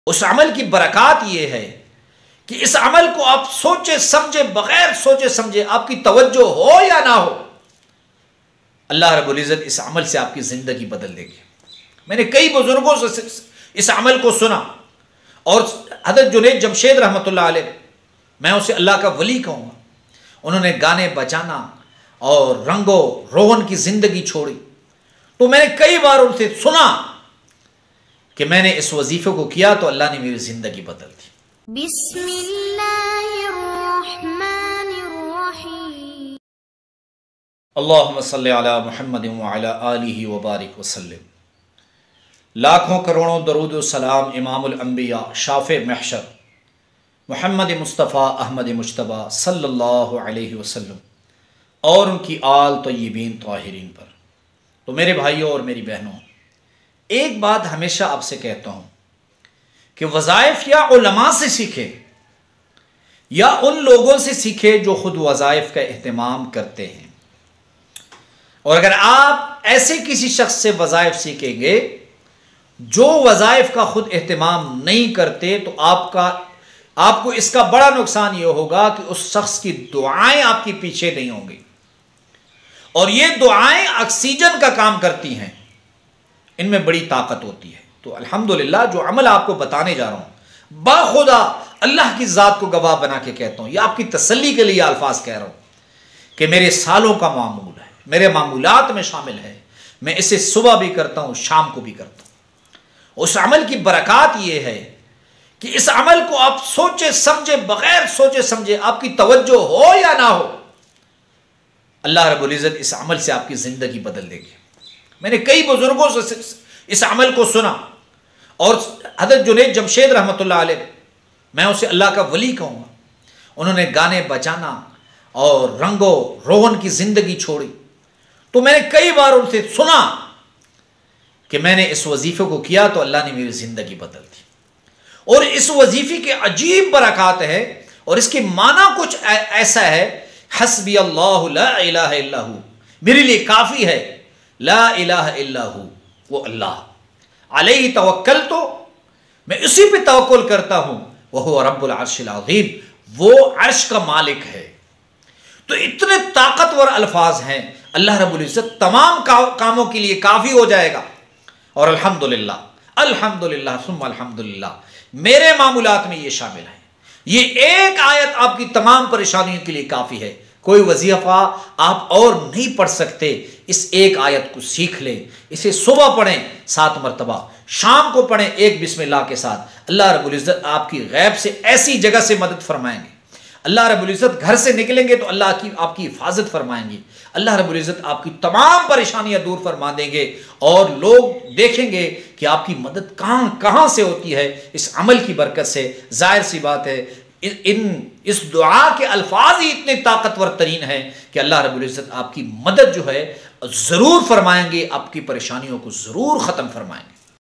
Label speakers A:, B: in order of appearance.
A: उस अमल की बरकत यह है कि इस अमल को आप सोचे समझे, बगैर सोचे समझे आपकी तवज्जो हो या ना हो, अल्लाह रब्बुल इज़्ज़त इस अमल से आपकी ज़िंदगी बदल देगी। मैंने कई बुजुर्गों से इस अमल को सुना और हज़रत जुनैद जमशेद रहमतुल्लाह अलैह, मैं उसे अल्लाह का वली कहूँगा, उन्होंने गाने बजाना और रंगो रोगन की ज़िंदगी छोड़ी। तो मैंने कई बार उनसे सुना कि मैंने इस वजीफे को किया तो अल्लाह ने मेरी ज़िंदगी बदल दी।
B: बिस्मिल्लाहिर्रहमानिर्रहीम।
A: अल्लाहुम्मा सल्लि अला मुहम्मद व अला आलिहि व बारिक वसल्लम। लाखों करोड़ों दरूद व सलाम इमामुल अंबिया शाफ़े महशर मुहम्मद मुस्तफ़ा अहमद मुज्तबा सल्लल्लाहु अलैहि वसल्लम और उनकी आल तय्यबीन ताहिरीन पर। तो मेरे भाइयों और मेरी बहनों, एक बात हमेशा आपसे कहता हूँ कि वज़ाइफ या उलमा से सीखे या उन लोगों से सीखे जो खुद वज़ाइफ का एहतमाम करते हैं। और अगर आप ऐसे किसी शख्स से वज़ाइफ सीखेंगे जो वज़ाइफ का खुद एहतमाम नहीं करते, तो आपको इसका बड़ा नुकसान यह होगा कि उस शख्स की दुआएं आपके पीछे नहीं होंगी। और ये दुआएं ऑक्सीजन का काम करती हैं, इनमें बड़ी ताकत होती है। तो अल्हम्दुलिल्लाह जो अमल आपको बताने जा रहा हूं, बाखुदा अल्लाह की ज़ात को गवाह बना के कहता हूं, यह आपकी तसल्ली के लिए अल्फाज कह रहा हूं कि मेरे सालों का मामूल है, मेरे मामूलात में शामिल है। मैं इसे सुबह भी करता हूं, शाम को भी करता हूं। उस अमल की बरकत यह है कि इस अमल को आप सोचे समझे, बगैर सोचे समझे आपकी तवज्जो हो या ना हो, अल्लाह रब्बुल इज़्ज़त इस अमल से आपकी ज़िंदगी बदल देगी। मैंने कई बुजुर्गों से इस अमल को सुना और हज़रत जुनैद जमशेद रहमतुल्लाह अलैह, मैं उसे अल्लाह का वली कहूँगा, उन्होंने गाने बजाना और रंगो रोगन की ज़िंदगी छोड़ी। तो मैंने कई बार उनसे सुना कि मैंने इस वजीफे को किया तो अल्लाह ने मेरी ज़िंदगी बदल दी। और इस वजीफे के अजीब बरकत है और इसके माना कुछ ऐसा है, हस्बी अल्लाहु ला इलाहा इल्लहु, मेरे लिए काफ़ी है, ला इलाहा इल्लहु, वो अल्लाह, अलैहि तवक्कल, तो मैं उसी पे तवक्कुल करता हूँ, वह रब्बुल अर्शिल अज़ीम, वो अर्श का मालिक है। तो इतने ताकतवर अल्फाज हैं, अल्लाह रब्बुल इज़्ज़त तमाम कामों के लिए काफ़ी हो जाएगा। और अल्हम्दुलिल्लाह अल्हम्दुलिल्लाह सुम्मा अल्हम्दुलिल्लाह, मेरे मामूलात में ये शामिल है। ये एक आयत आपकी तमाम परेशानियों के लिए काफ़ी है। कोई वजीफा आप और नहीं पढ़ सकते, इस एक आयत को सीख लें। इसे सुबह पढ़ें 7 मरतबा, शाम को पढ़ें एक बिस्मिल्लाह के साथ। अल्लाह रब्बुल इज़्ज़त आपकी गैब से ऐसी जगह से मदद फरमाएंगे। अल्लाह रब्बुल इज़्ज़त घर से निकलेंगे तो अल्लाह की आपकी हिफाजत फरमाएंगे। अल्लाह रब्बुल इज़्ज़त आपकी तमाम परेशानियां दूर फरमा देंगे और लोग देखेंगे कि आपकी मदद कहाँ से होती है, इस अमल की बरकत से। जाहिर सी बात है, इस दुआ के अल्फाज ही इतने ताकतवर तरीन है कि अल्लाह रब्बुल इज़्ज़त आपकी मदद जो है ज़रूर फरमाएंगे, आपकी परेशानियों को ज़रूर ख़त्म फरमाएंगे।